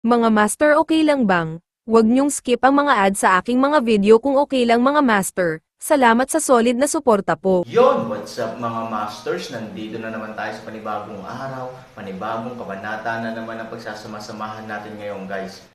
Mga master, okay lang bang? Huwag niyong skip ang mga ads sa aking mga video kung okay lang mga master. Salamat sa solid na suporta po. Yon, what's up mga masters? Nandito na naman tayo sa panibagong araw, panibagong kabanata na naman ang pagsasama-samahan natin ngayon guys.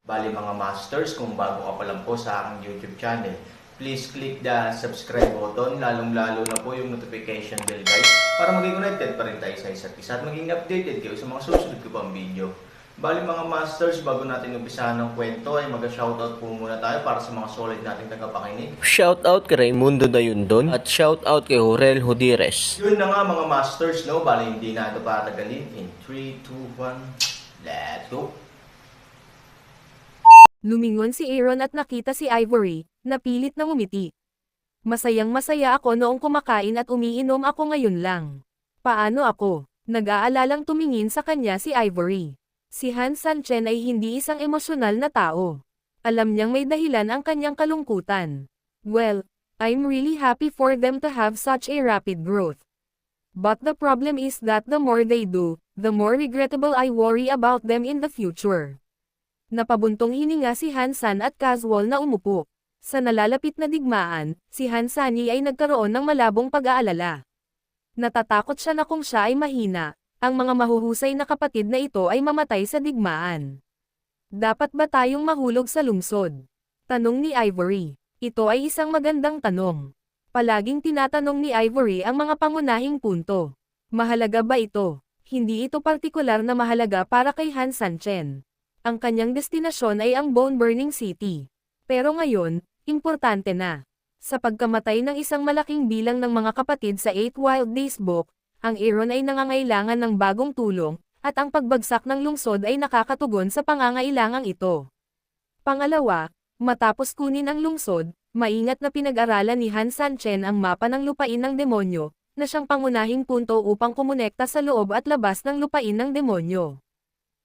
Bali mga masters, kung bago ka pa lang po sa aking YouTube channel, please click the subscribe button, lalong-lalo na po yung notification bell guys, para maging connected pa rin tayo sa isa't isa at maging updated kayo sa mga susunod ko pang video. Bali mga masters, bago natin umpisahan ng kwento ay mag-shoutout po muna tayo para sa mga solid nating tagapakinig. Shoutout kay Raimundo Dayundon at shoutout kay Jorel Hodires. Yun na nga mga masters, no? Bali hindi na ito patagalin. In 3, 2, 1, let's go! Lumingon si Aaron at nakita si Ivory, na pilit na ngumiti. Masayang masaya ako noong kumakain at umiinom ako ngayon lang. Paano ako? Nag-aalalang tumingin sa kanya si Ivory. Si Han Sanchen ay hindi isang emosyonal na tao. Alam niyang may dahilan ang kanyang kalungkutan. Well, I'm really happy for them to have such a rapid growth. But the problem is that the more they do, the more regrettable I worry about them in the future. Napabuntong hininga si Hansan at casual na umupo. Sa nalalapit na digmaan, si Hansani ay nagkaroon ng malabong pag-aalala. Natatakot siya na kung siya ay mahina, ang mga mahuhusay na kapatid na ito ay mamatay sa digmaan. Dapat ba tayong mahulog sa lungsod? Tanong ni Ivory. Ito ay isang magandang tanong. Palaging tinatanong ni Ivory ang mga pangunahing punto. Mahalaga ba ito? Hindi ito partikular na mahalaga para kay Han Sanchen. Ang kanyang destinasyon ay ang Bone-Burning City. Pero ngayon, importante na. Sa pagkamatay ng isang malaking bilang ng mga kapatid sa 8 Wild Days book, ang Aaron ay nangangailangan ng bagong tulong, at ang pagbagsak ng lungsod ay nakakatugon sa pangangailangang ito. Pangalawa, matapos kunin ang lungsod, maingat na pinag-aralan ni Han Sanchen ang mapa ng lupain ng demonyo, na siyang pangunahing punto upang kumonekta sa loob at labas ng lupain ng demonyo.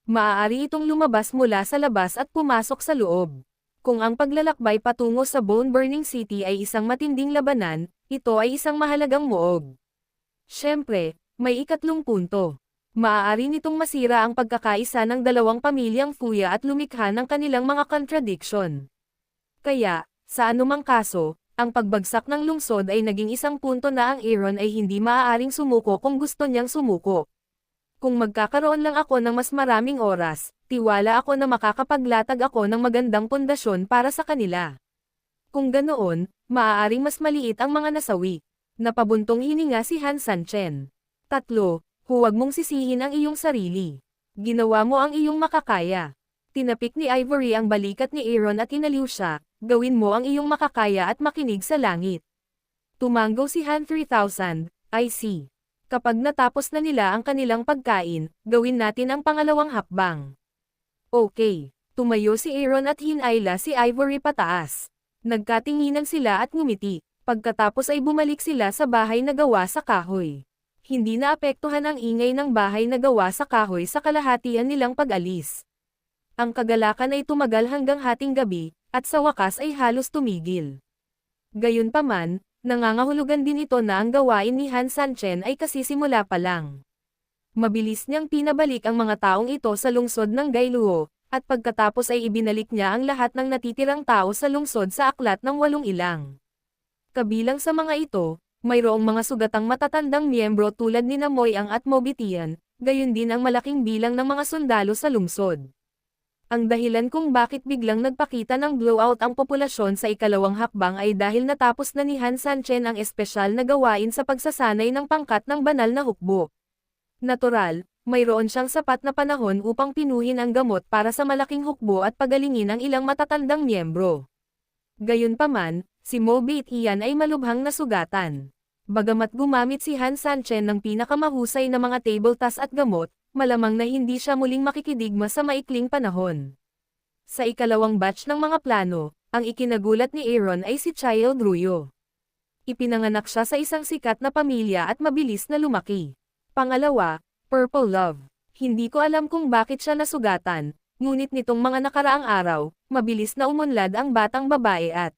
Maaari itong lumabas mula sa labas at pumasok sa loob. Kung ang paglalakbay patungo sa Bone-Burning City ay isang matinding labanan, ito ay isang mahalagang muog. Siyempre, may ikatlong punto. Maaari nitong masira ang pagkakaisa ng dalawang pamilyang Fuya at lumikha ng kanilang mga contradiction. Kaya, sa anumang kaso, ang pagbagsak ng lungsod ay naging isang punto na ang Aaron ay hindi maaaring sumuko kung gusto niyang sumuko. Kung magkakaroon lang ako ng mas maraming oras, tiwala ako na makakapaglatag ako ng magandang pundasyon para sa kanila. Kung ganoon, maaaring mas maliit ang mga nasawi. Napabuntong hininga si Han Sanchen. 3. Huwag mong sisihin ang iyong sarili. Ginawa mo ang iyong makakaya. Tinapik ni Ivory ang balikat ni Aaron at inaliw siya, gawin mo ang iyong makakaya at makinig sa langit. Tumanggaw si Han 3000, I see. Kapag natapos na nila ang kanilang pagkain, gawin natin ang pangalawang hakbang. Okay. Tumayo si Aaron at hinayla si Ivory pataas. Nagkatinginan sila at ngumiti. Pagkatapos ay bumalik sila sa bahay na gawa sa kahoy. Hindi naapektuhan ang ingay ng bahay na gawa sa kahoy sa kalahatian nilang pag-alis. Ang kagalakan ay tumagal hanggang hating gabi, at sa wakas ay halos tumigil. Gayunpaman, nangangahulugan din ito na ang gawain ni Han Sanchen ay kasisimula pa lang. Mabilis niyang pinabalik ang mga taong ito sa lungsod ng Gailuo, at pagkatapos ay ibinalik niya ang lahat ng natitirang tao sa lungsod sa aklat ng 8 ilang. Kabilang sa mga ito, mayroong mga sugatang matatandang miyembro tulad ni Moyang at Mobitian, gayon din ang malaking bilang ng mga sundalo sa lungsod. Ang dahilan kung bakit biglang nagpakita ng blowout ang populasyon sa ikalawang hakbang ay dahil natapos na ni Han Sanchen ang espesyal na gawain sa pagsasanay ng pangkat ng banal na hukbo. Natural, mayroon siyang sapat na panahon upang pinuhin ang gamot para sa malaking hukbo at pagalingin ang ilang matatandang miyembro. Gayunpaman, si Mo Beit-Ian ay malubhang nasugatan. Bagamat gumamit si Han Sanchen ng pinakamahusay na mga table tas at gamot, malamang na hindi siya muling makikidigma sa maikling panahon. Sa ikalawang batch ng mga plano, ang ikinagulat ni Aaron ay si Child Ruyo. Ipinanganak siya sa isang sikat na pamilya at mabilis na lumaki. Pangalawa, Purple Love. Hindi ko alam kung bakit siya nasugatan, ngunit nitong mga nakaraang araw, mabilis na umunlad ang batang babae at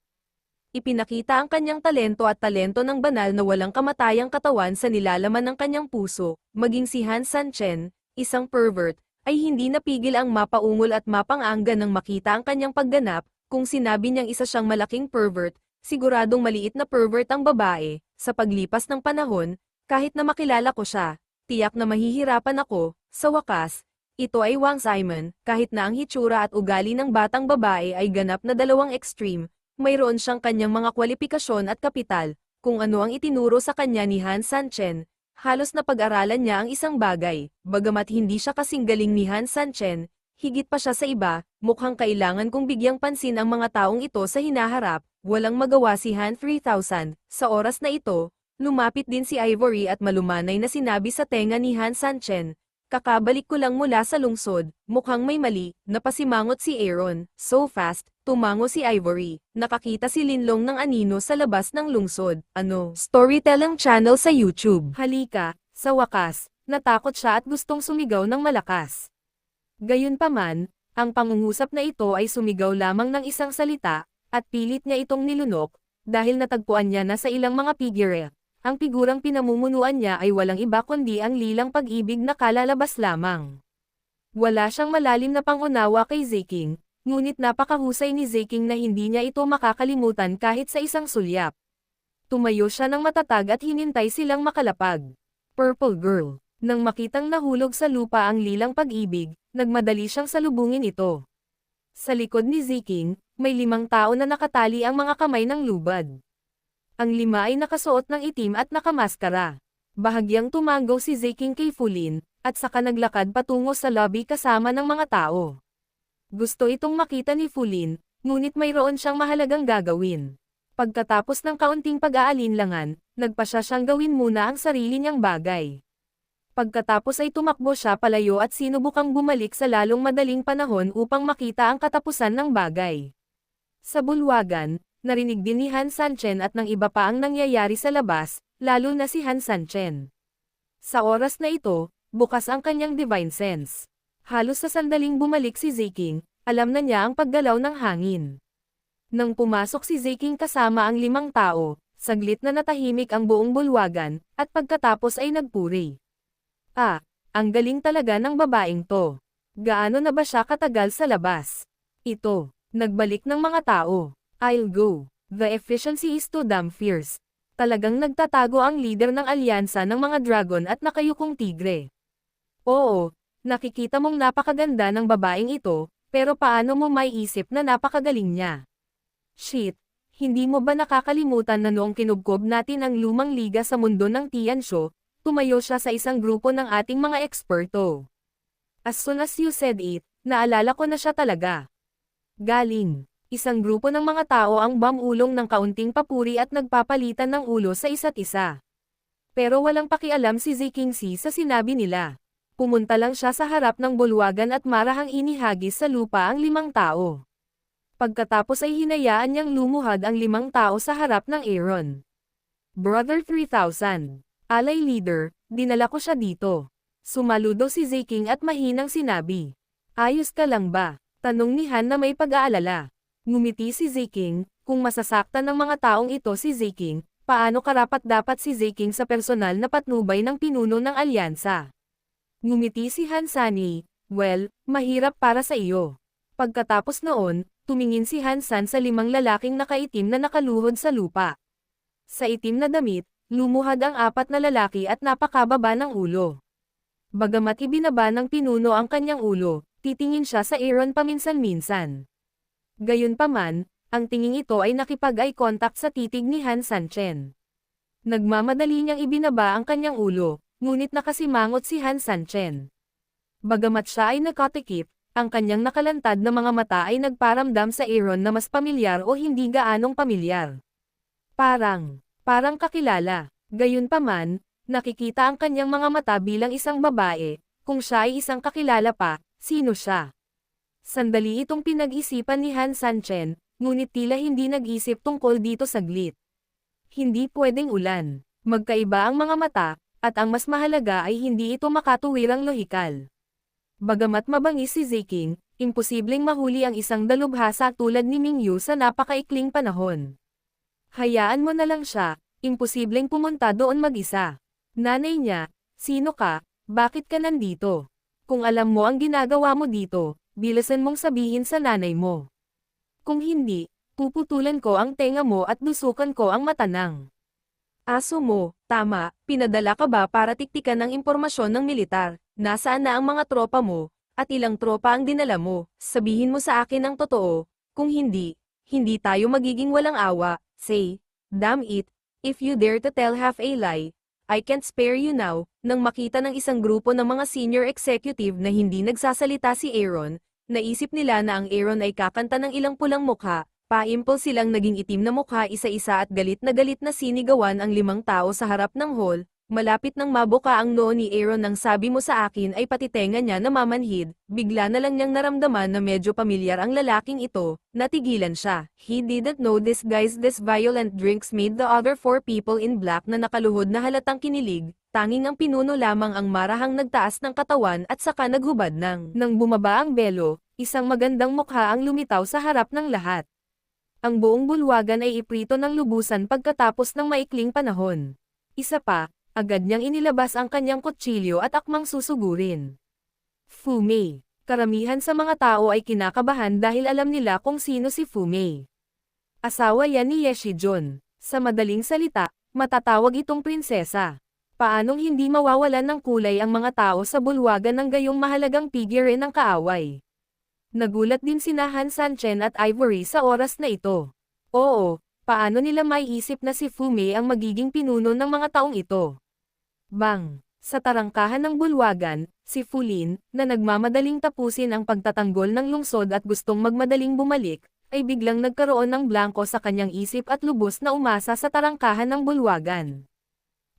ipinakita ang kanyang talento at talento ng banal na walang kamatayang katawan sa nilalaman ng kanyang puso, maging si Han Sanchen, isang pervert, ay hindi napigil ang mapaungol at mapangangga nang makita ang kanyang pagganap. Kung sinabi niyang isa siyang malaking pervert, siguradong maliit na pervert ang babae. Sa paglipas ng panahon, kahit na makilala ko siya, tiyak na mahihirapan ako. Sa wakas, ito ay Wang Simon. Kahit na ang hitsura at ugali ng batang babae ay ganap na dalawang extreme, mayroon siyang kanyang mga kwalifikasyon at kapital. Kung ano ang itinuro sa kanya ni Han Sanchen, halos na pag-aralan niya ang isang bagay. Bagamat hindi siya kasing galing ni Han Sanchen, higit pa siya sa iba, mukhang kailangan kong bigyang pansin ang mga taong ito sa hinaharap. Walang magawa si Han 3000. Sa oras na ito, lumapit din si Ivory at malumanay na sinabi sa tenga ni Han Sanchen, "Kakabalik ko lang mula sa lungsod, mukhang may mali." Napasimangot si Aaron. So fast, tumango si Ivory. Nakakita si Linlong ng anino sa labas ng lungsod. Ano? Storytelling channel sa YouTube. Halika, sa wakas, natakot siya at gustong sumigaw ng malakas. Gayunpaman, ang pangungusap na ito ay sumigaw lamang ng isang salita, at pilit niya itong nilunok, dahil natagpuan niya na sa ilang mga figure. Ang figurang pinamumunuan niya ay walang iba kundi ang lilang pag-ibig na kalalabas lamang. Wala siyang malalim na pangunawa kay Zeking, ngunit napakahusay ni Zeking na hindi niya ito makakalimutan kahit sa isang sulyap. Tumayo siya ng matatag at hinintay silang makalapag. Purple Girl. Nang makitang nahulog sa lupa ang lilang pag-ibig, nagmadali siyang salubungin ito. Sa likod ni Zeking, may 5 tao na nakatali ang mga kamay ng lubad. Ang 5 ay nakasuot ng itim at nakamaskara. Bahagyang tumanggaw si Zeking kay Fulin, at saka naglakad patungo sa lobby kasama ng mga tao. Gusto itong makita ni Fulin, ngunit mayroon siyang mahalagang gagawin. Pagkatapos ng kaunting pag-aalinlangan, nagpasya siyang gawin muna ang sarili niyang bagay. Pagkatapos ay tumakbo siya palayo at sinubukang bumalik sa lalong madaling panahon upang makita ang katapusan ng bagay. Sa bulwagan, narinig din ni Han Sanchen at ng iba pa ang nangyayari sa labas, lalo na si Han Sanchen. Sa oras na ito, bukas ang kanyang divine sense. Halos sa sandaling bumalik si Zeking, alam na niya ang paggalaw ng hangin. Nang pumasok si Zeking kasama ang 5 tao, saglit na natahimik ang buong bulwagan, at pagkatapos ay nagpuri. Ah, ang galing talaga ng babaeng to. Gaano na ba siya katagal sa labas? Ito, nagbalik ng mga tao. I'll go. The efficiency is too damn fierce. Talagang nagtatago ang leader ng alyansa ng mga dragon at nakayukong tigre. Oo, nakikita mong napakaganda ng babaeng ito, pero paano mo may isip na napakagaling niya? Shit, hindi mo ba nakakalimutan na noong kinubkob natin ang lumang liga sa mundo ng Tianshu, tumayo siya sa isang grupo ng ating mga eksperto. As soon as you said it, naalala ko na siya talaga. Galing. Isang grupo ng mga tao ang bamulong ng kaunting papuri at nagpapalitan ng ulo sa isa't isa. Pero walang pakialam si Zeking sa sinabi nila. Pumunta lang siya sa harap ng bulwagan at marahang inihagis sa lupa ang 5 tao. Pagkatapos ay hinayaan niyang lumuhad ang 5 tao sa harap ng Aaron. Brother 3000. Alay leader, dinala ko siya dito. Sumaludo si Zeking at mahinang sinabi. Ayos ka lang ba? Tanong ni Han na may pag-aalala. Ngumiti si Zeking, kung masasaktan ng mga taong ito si Zeking, paano karapat-dapat si Zeking sa personal na patnubay ng pinuno ng alyansa? Ngumiti si Han Sani, well, mahirap para sa iyo. Pagkatapos noon, tumingin si Han San sa 5 lalaking nakaitim na nakaluhod sa lupa. Sa itim na damit, lumuhad ang 4 na lalaki at napakababa ng ulo. Bagamat ibinaba ng pinuno ang kanyang ulo, titingin siya sa Aaron paminsan-minsan. Gayunpaman, ang tinging ito ay nakipag-eye contact sa titig ni Han Sanchen. Nagmamadali niyang ibinaba ang kanyang ulo, ngunit nakasimangot si Han Sanchen. Bagamat siya ay nakatikip, ang kanyang nakalantad na mga mata ay nagparamdam sa Aaron na mas pamilyar o hindi gaanong pamilyar. Parang kakilala. Gayunpaman, nakikita ang kanyang mga mata bilang isang babae. Kung siya ay isang kakilala pa, sino siya? Sandali itong pinag-isipan ni Han Sanchen, ngunit tila hindi nag-isip tungkol dito saglit. Hindi pwedeng ulan. Magkaiba ang mga mata, at ang mas mahalaga ay hindi ito makatuwirang lohikal. Bagamat mabangis si Zeking, imposibleng mahuli ang isang dalubhasa tulad ni Mingyu sa napakaikling panahon. Hayaan mo na lang siya, imposibleng pumunta doon mag-isa. Nanay niya, sino ka, bakit ka nandito? Kung alam mo ang ginagawa mo dito, bilisan mong sabihin sa nanay mo. Kung hindi, puputulan ko ang tenga mo at dusukan ko ang mata ng aso mo. Tama, pinadala ka ba para tiktikan ng impormasyon ng militar? Nasaan na ang mga tropa mo, at ilang tropa ang dinala mo? Sabihin mo sa akin ang totoo. Kung hindi, hindi tayo magiging walang awa. Say, damn it, if you dare to tell half a lie, I can't spare you now. Nang makita ng isang grupo ng mga senior executive na hindi nagsasalita si Aaron, naisip nila na ang Aaron ay kakanta ng ilang pulang mukha. Pa-impulse silang naging itim na mukha isa-isa at galit na sinigawan ang 5 tao sa harap ng hall. Malapit nang mabuka ang noo ni Aaron nang sabi mo sa akin ay pati tenga niya namamanhid. Bigla na lang niyang naramdaman na medyo pamilyar ang lalaking ito. Natigilan siya. He didn't know this guy's violent drinks made the other 4 people in black na nakaluhod na halatang kinilig. Tanging ang pinuno lamang ang marahang nagtaas ng katawan at saka naghubad ng. Nang bumaba ang belo, isang magandang mukha ang lumitaw sa harap ng lahat. Ang buong bulwagan ay iprito ng lubusan pagkatapos ng maikling panahon. Isa pa, agad niyang inilabas ang kanyang kutsilyo at akmang susugurin. Fu Mei. Karamihan sa mga tao ay kinakabahan dahil alam nila kung sino si Fu Mei. Asawa yan ni Ye Shijun. Sa madaling salita, matatawag itong prinsesa. Paanong hindi mawawalan ng kulay ang mga tao sa bulwagan ng gayong mahalagang figure ng kaaway? Nagulat din sina Han Sanchen at Ivory sa oras na ito. Oo, paano nila maiisip na si Fu Mei ang magiging pinuno ng mga taong ito? Bang! Sa tarangkahan ng bulwagan, si Fu Lin, na nagmamadaling tapusin ang pagtatanggol ng lungsod at gustong magmadaling bumalik, ay biglang nagkaroon ng blanko sa kanyang isip at lubos na umasa sa tarangkahan ng bulwagan.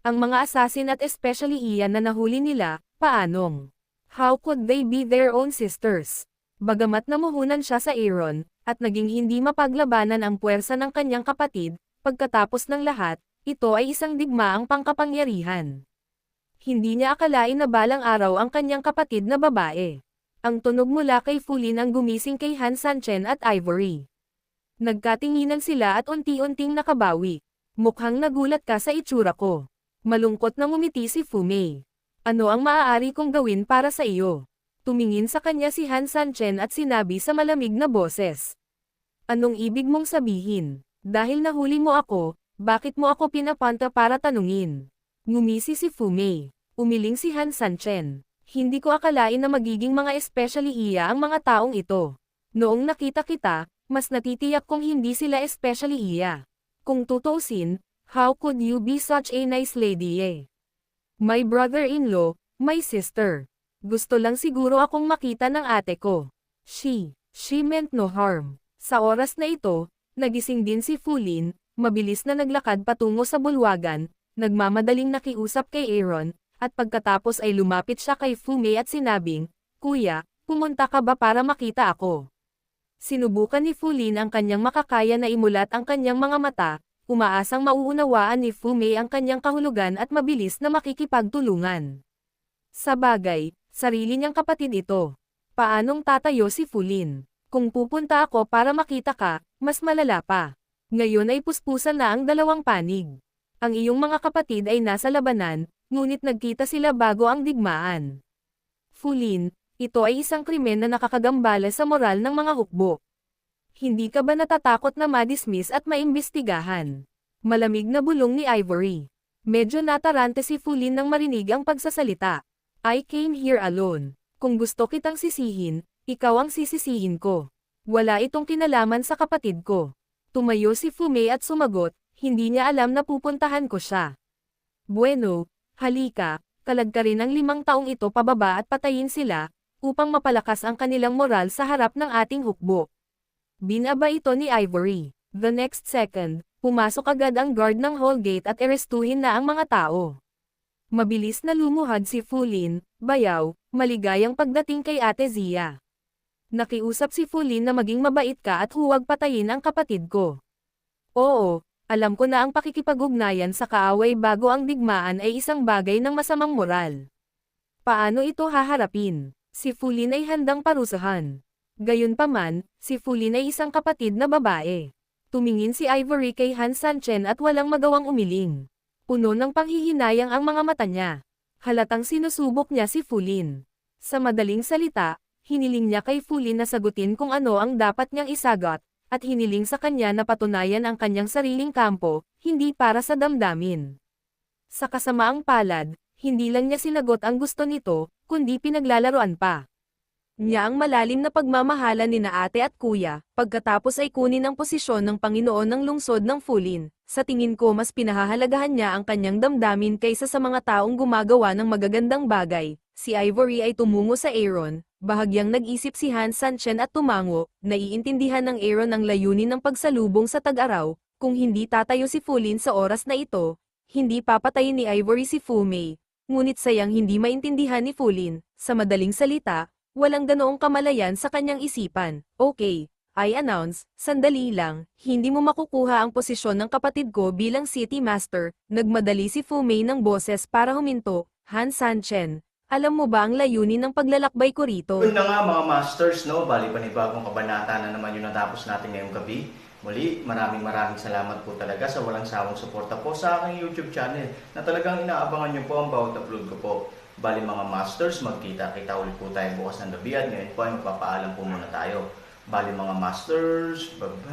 Ang mga assassin at especially iyan na nahuli nila, paanong? How could they be their own sisters? Bagamat namuhunan siya sa Aaron, at naging hindi mapaglabanan ang puwersa ng kanyang kapatid, pagkatapos ng lahat, ito ay isang digmaang pangkapangyarihan. Hindi niya akalain na balang araw ang kanyang kapatid na babae. Ang tunog mula kay Fu Lin ang gumising kay Han Sanchen at Ivory. Nagkatinginan sila at unti-unting nakabawi. Mukhang nagulat ka sa itsura ko. Malungkot na ngumiti si Fu Mei. Ano ang maaari kong gawin para sa iyo? Tumingin sa kanya si Han Sanchen at sinabi sa malamig na boses. Anong ibig mong sabihin? Dahil nahuli mo ako, bakit mo ako pinapanta para tanungin? Ngumisi si Fu Mei. Umiling si Han Sanchen. Hindi ko akalain na magiging mga especially iya ang mga taong ito. Noong nakita kita, mas natitiyak kong hindi sila especially iya. Kung tutuusin, how could you be such a nice lady eh? My brother-in-law, my sister. Gusto lang siguro akong makita ng ate ko. She meant no harm. Sa oras na ito, nagising din si Fu Lin, mabilis na naglakad patungo sa bulwagan, nagmamadaling nakiusap kay Aaron, at pagkatapos ay lumapit siya kay Fu Mei at sinabing, Kuya, pumunta ka ba para makita ako? Sinubukan ni Fu Lin ang kanyang makakaya na imulat ang kanyang mga mata, umaasang mauunawaan ni Fu Mei ang kanyang kahulugan at mabilis na makikipagtulungan. Sa bagay, sarili niyang kapatid ito. Paanong tatayo si Fu Lin? Kung pupunta ako para makita ka, mas malala pa. Ngayon ay puspusan na ang dalawang panig. Ang iyong mga kapatid ay nasa labanan, ngunit nagkita sila bago ang digmaan. Fu Lin, ito ay isang krimen na nakakagambala sa moral ng mga hukbo. Hindi ka ba natatakot na madismiss at maimbestigahan? Malamig na bulong ni Ivory. Medyo natarante si Fu Lin nang marinig ang pagsasalita. I came here alone. Kung gusto kitang sisihin, ikaw ang sisisihin ko. Wala itong kinalaman sa kapatid ko. Tumayo si Fu Mei at sumagot, hindi niya alam na pupuntahan ko siya. Bueno, halika, kalagkarin ang 5 taong ito pababa at patayin sila, upang mapalakas ang kanilang moral sa harap ng ating hukbo. Binaba ito ni Ivory. The next second, pumasok agad ang guard ng hall gate at arestuhin na ang mga tao. Mabilis na lumuhad si Fu Lin, bayaw, maligayang pagdating kay Ate Zia. Nakiusap si Fu Lin na maging mabait ka at huwag patayin ang kapatid ko. Oo, alam ko na ang pakikipag-ugnayan sa kaaway bago ang digmaan ay isang bagay ng masamang moral. Paano ito haharapin? Si Fu Lin ay handang parusahan. Gayunpaman, si Fu Lin ay isang kapatid na babae. Tumingin si Ivory kay Han Sanchen at walang magawang umiling. Puno ng panghihinayang ang mga mata niya. Halatang sinusubok niya si Fulin. Sa madaling salita, hiniling niya kay Fulin na sagutin kung ano ang dapat niyang isagot, at hiniling sa kanya na patunayan ang kanyang sariling kampo, hindi para sa damdamin. Sa kasamaang palad, hindi lang niya sinagot ang gusto nito, kundi pinaglalaroan pa niya ang malalim na pagmamahalan ni na ate at kuya, pagkatapos ay kunin ang posisyon ng Panginoon ng lungsod ng Fulin. Sa tingin ko mas pinahahalagahan niya ang kanyang damdamin kaysa sa mga taong gumagawa ng magagandang bagay. Si Ivory ay tumungo sa Aaron, bahagyang nag-isip si Han Sanchen at tumango, naiintindihan ng Aaron ang layunin ng pagsalubong sa tag-araw, kung hindi tatayo si Fulin sa oras na ito, hindi papatayin ni Ivory si Fu Mei. Ngunit sayang hindi maintindihan ni Fulin, sa madaling salita, walang ganoong kamalayan sa kanyang isipan. Okay, I announce, sandali lang, hindi mo makukuha ang posisyon ng kapatid ko bilang City Master. Nagmadali si Fu Mei ng boses para huminto. Han Sanchen, alam mo ba ang layunin ng paglalakbay ko rito? Yun na nga mga masters, no? Bali panibagong kabanata na naman yung natapos natin ngayong gabi. Muli, maraming salamat po talaga sa walang sawang suporta po sa aking YouTube channel na talagang inaabangan nyo po ang bawat upload ko po. Bali mga masters, magkita-kita ulit po tayo bukas ng gabi at ngayon po ay magpapaalam po muna tayo. Bali mga masters, bye-bye!